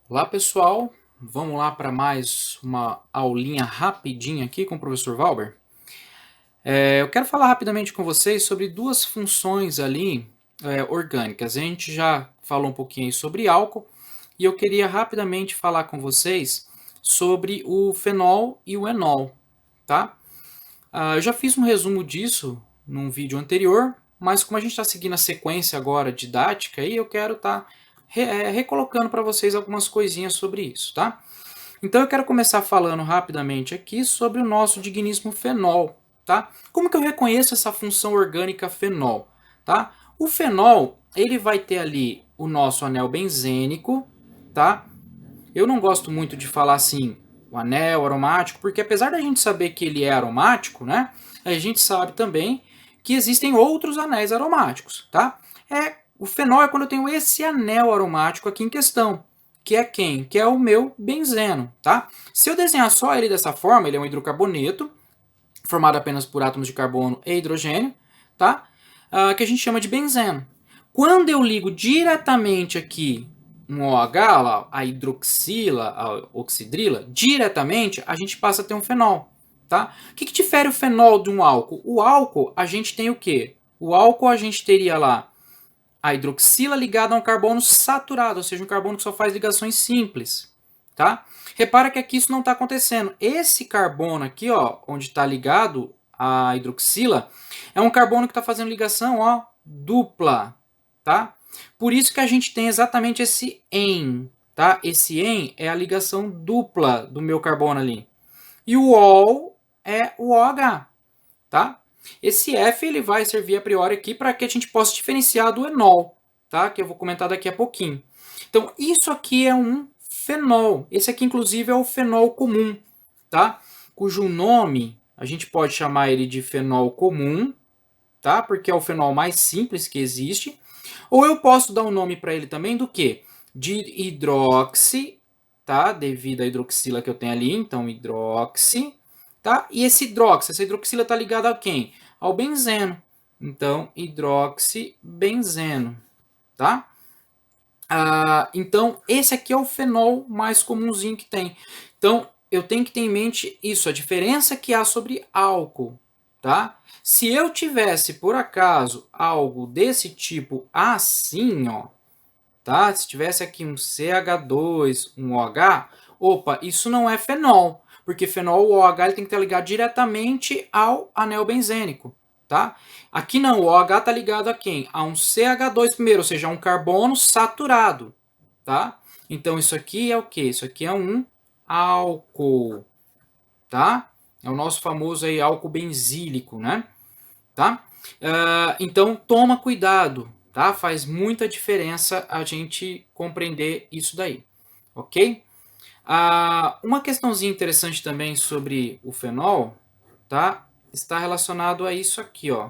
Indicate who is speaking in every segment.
Speaker 1: Olá pessoal, vamos lá para mais uma aulinha rapidinha aqui com o professor Valber. Eu quero falar rapidamente com vocês sobre duas funções ali orgânicas. A gente já falou um pouquinho aí sobre álcool e eu queria rapidamente falar com vocês sobre o fenol e o enol, tá? Eu já fiz um resumo disso num vídeo anterior, mas como a gente está seguindo a sequência agora didática, aí eu quero estar recolocando para vocês algumas coisinhas sobre isso, tá? Então eu quero começar falando rapidamente aqui sobre o nosso digníssimo fenol, tá? Como que eu reconheço essa função orgânica fenol, tá? O fenol, ele vai ter ali o nosso anel benzênico, tá? Eu não gosto muito de falar assim, o anel aromático, porque apesar da gente saber que ele é aromático, né? A gente sabe também que existem outros anéis aromáticos, tá? O fenol é quando eu tenho esse anel aromático aqui em questão, que é quem? Que é o meu benzeno, tá? Se eu desenhar só ele dessa forma, ele é um hidrocarboneto, formado apenas por átomos de carbono e hidrogênio, tá? Que a gente chama de benzeno. Quando eu ligo diretamente aqui um OH, lá, a hidroxila, a oxidrila, diretamente a gente passa a ter um fenol. Tá? O que difere o fenol de um álcool? O álcool, a gente tem o quê? O álcool, a gente teria lá a hidroxila ligada a um carbono saturado, ou seja, um carbono que só faz ligações simples. Tá? Repara que aqui isso não está acontecendo. Esse carbono aqui, ó, onde está ligado a hidroxila, é um carbono que está fazendo ligação, ó, dupla, tá? Por isso que a gente tem exatamente esse en, tá? Esse en é a ligação dupla do meu carbono ali. E o ol é o OH, tá? Esse F ele vai servir a priori aqui para que a gente possa diferenciar do enol, tá? Que eu vou comentar daqui a pouquinho. Então, isso aqui é um fenol. Esse aqui, inclusive, é o fenol comum, tá? Cujo nome a gente pode chamar ele de fenol comum, tá? Porque é o fenol mais simples que existe. Ou eu posso dar um nome para ele também do que? De hidroxi, tá? Devido à hidroxila que eu tenho ali, então hidroxi, tá? E esse hidroxi, essa hidroxila está ligada a quem? Ao benzeno. Então, hidroxibenzeno, tá? Então, esse aqui é o fenol mais comumzinho que tem. Então, eu tenho que ter em mente isso, a diferença que há sobre álcool, tá? Se eu tivesse, por acaso, algo desse tipo assim, ó, tá? Se tivesse aqui um CH2, um OH, opa, isso não é fenol, porque fenol, o OH, ele tem que estar ligado diretamente ao anel benzênico, tá? Aqui não, o OH está ligado a quem? A um CH2 primeiro, ou seja, a um carbono saturado, tá? Então isso aqui é o que? Isso aqui é um álcool, tá? É o nosso famoso aí álcool benzílico, né? Tá? Então toma cuidado, tá? Faz muita diferença a gente compreender isso daí, ok? Uma questãozinha interessante também sobre o fenol, tá? Está relacionado a isso aqui, ó,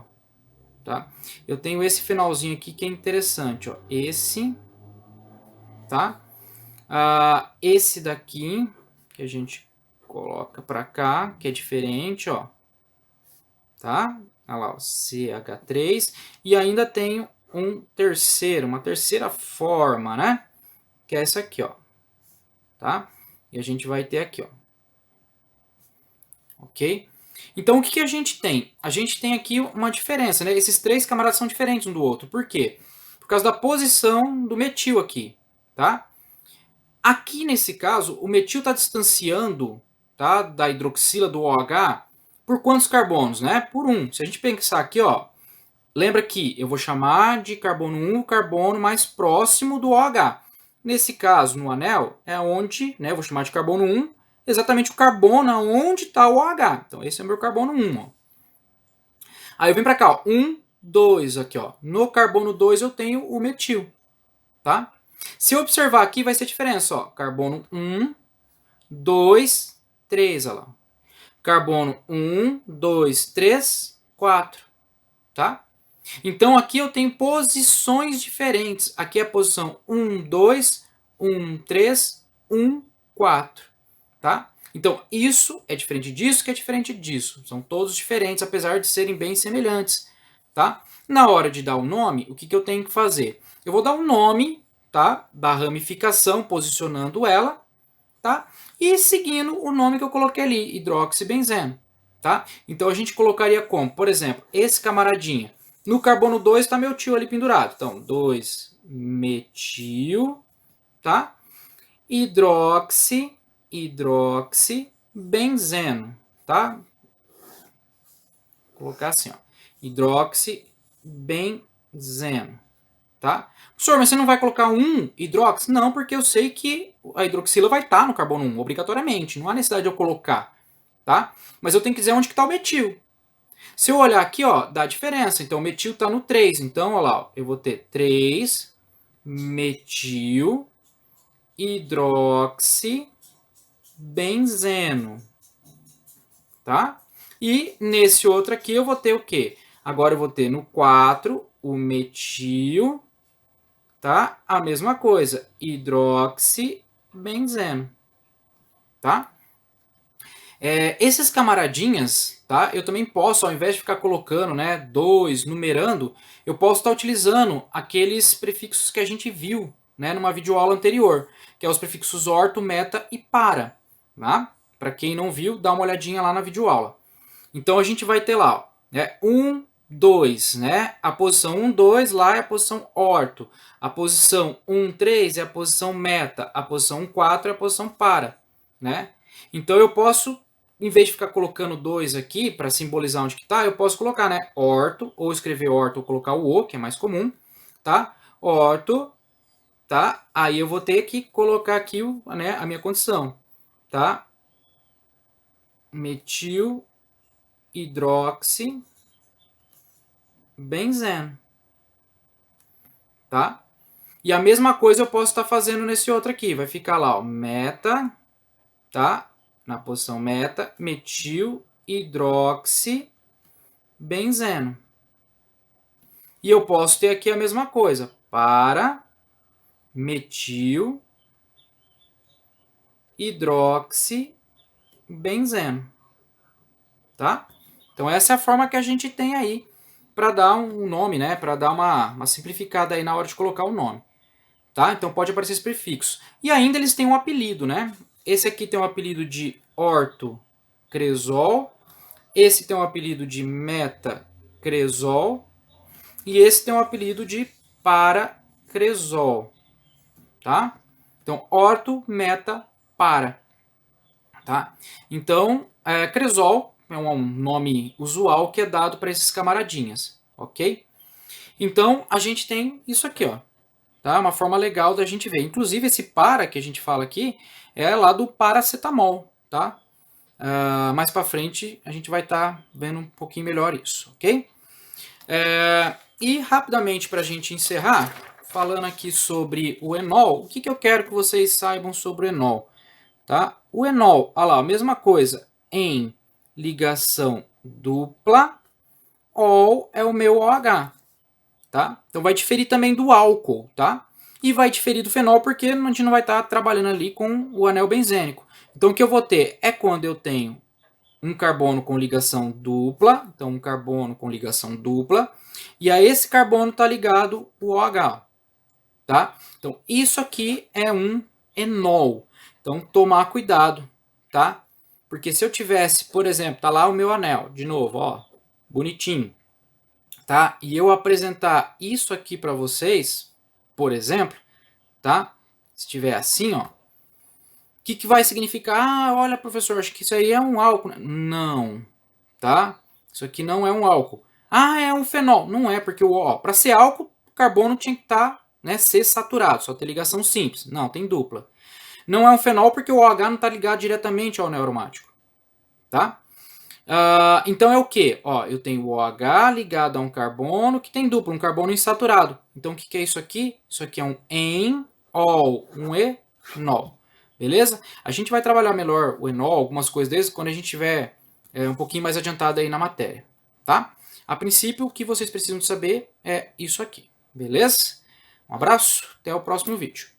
Speaker 1: tá? Eu tenho esse fenolzinho aqui que é interessante, ó. Esse, tá? Esse daqui que a gente coloca para cá, que é diferente, ó, tá? Olha lá, o CH3. E ainda tem uma terceira forma, né? Que é essa aqui, ó. Tá? E a gente vai ter aqui, ó. Ok? Então, o que a gente tem? A gente tem aqui uma diferença, né? Esses três camaradas são diferentes um do outro. Por quê? Por causa da posição do metil aqui, tá? Aqui, nesse caso, o metil está distanciando, tá, da hidroxila do OH por quantos carbonos, né? Por um. Se a gente pensar aqui, ó, lembra que eu vou chamar de carbono 1 o carbono mais próximo do OH. Nesse caso, no anel, é onde, né, eu vou chamar de carbono 1, exatamente o carbono onde está o OH. Então, esse é o meu carbono 1. Ó. Aí eu venho para cá, ó, 1, 2 aqui. Ó. No carbono 2 eu tenho o metil. Tá? Se eu observar aqui, vai ser a diferença. Ó. Carbono 1, 2, 3. Olha lá. Carbono 1, 2, 3, 4. Tá? Então aqui eu tenho posições diferentes. Aqui é a posição 1, 2, 1, 3, 1, 4. Tá? Então isso é diferente disso, que é diferente disso. São todos diferentes, apesar de serem bem semelhantes. Tá? Na hora de dar o nome, o que eu tenho que fazer? Eu vou dar um nome, tá? Da ramificação, posicionando ela, tá? E seguindo o nome que eu coloquei ali, hidroxibenzeno, tá? Então a gente colocaria como, por exemplo, esse camaradinha. No carbono 2 está metil ali pendurado. Então, 2-metil, tá? Hidroxibenzeno, tá? Vou colocar assim, ó. Hidroxibenzeno, tá? Professor, mas você não vai colocar um hidrox? Não, porque eu sei que a hidroxila vai estar no carbono 1, obrigatoriamente. Não há necessidade de eu colocar, tá? Mas eu tenho que dizer onde que está o metil. Se eu olhar aqui, ó, dá diferença. Então, o metil está no 3. Então, olha lá, ó, eu vou ter 3-metil hidroxibenzeno, tá? E nesse outro aqui eu vou ter o quê? Agora eu vou ter no 4 o metil, tá? A mesma coisa, hidroxibenzeno, tá? Esses camaradinhas, tá? Eu também posso, ao invés de ficar colocando, né, 2, numerando, eu posso estar utilizando aqueles prefixos que a gente viu, né, numa videoaula anterior, que é os prefixos orto, meta e para, tá? Para quem não viu, dá uma olhadinha lá na videoaula. Então a gente vai ter lá, ó, né, 1, 2, né? A posição 1, 2 lá é a posição orto. A posição 1, 3 é a posição meta. A posição 1, 4 é a posição para, né? Então eu posso, em vez de ficar colocando 2 aqui para simbolizar onde que está, eu posso colocar, né, orto, ou escrever orto ou colocar o O, que é mais comum, tá? Orto, tá? Aí eu vou ter que colocar aqui, né, a minha condição, tá? Metil hidroxibenzeno, tá? E a mesma coisa eu posso estar fazendo nesse outro aqui. Vai ficar lá, ó, meta, tá? Na posição meta, metil hidroxibenzeno. E eu posso ter aqui a mesma coisa, para metil hidroxibenzeno, tá? Então essa é a forma que a gente tem aí para dar um nome, né? Para dar uma simplificada aí na hora de colocar o nome, tá? Então pode aparecer esse prefixo. E ainda eles têm um apelido, né? Esse aqui tem um apelido de ortocresol, esse tem um apelido de metacresol e esse tem um apelido de paracresol, tá? Então orto, meta, para, tá? Então cresol é um nome usual que é dado para esses camaradinhas, ok? Então a gente tem isso aqui, ó. Tá? Uma forma legal da gente ver. Inclusive, esse para que a gente fala aqui é lá do paracetamol. Tá? Mais para frente a gente vai estar vendo um pouquinho melhor isso. Ok? E rapidamente para a gente encerrar, falando aqui sobre o enol, o que eu quero que vocês saibam sobre o enol? Tá? O enol, olha lá, a mesma coisa, em ligação dupla, ol é o meu OH. Tá? Então vai diferir também do álcool, tá? E vai diferir do fenol porque a gente não vai estar trabalhando ali com o anel benzênico. Então o que eu vou ter é quando eu tenho um carbono com ligação dupla, então um carbono com ligação dupla, e a esse carbono está ligado o OH, tá? Então isso aqui é um enol. Então tomar cuidado, tá? Porque se eu tivesse, por exemplo, tá lá o meu anel, de novo, ó, bonitinho. Tá? E eu apresentar isso aqui para vocês, por exemplo, tá? Se tiver assim, ó, o que vai significar? Ah, olha, professor, acho que isso aí é um álcool. Não, tá? Isso aqui não é um álcool. Ah, é um fenol. Não é, porque para ser álcool, o carbono tinha que estar, né, ser saturado, só ter ligação simples. Não, tem dupla. Não é um fenol porque o OH não está ligado diretamente ao anel aromático, tá? Então é o que? Eu tenho o OH ligado a um carbono que tem duplo, um carbono insaturado. Então o que é isso aqui? Isso aqui é um enol, um enol. Beleza? A gente vai trabalhar melhor o enol, algumas coisas desses, quando a gente estiver um pouquinho mais adiantado aí na matéria. Tá? A princípio, o que vocês precisam saber é isso aqui. Beleza? Um abraço, até o próximo vídeo.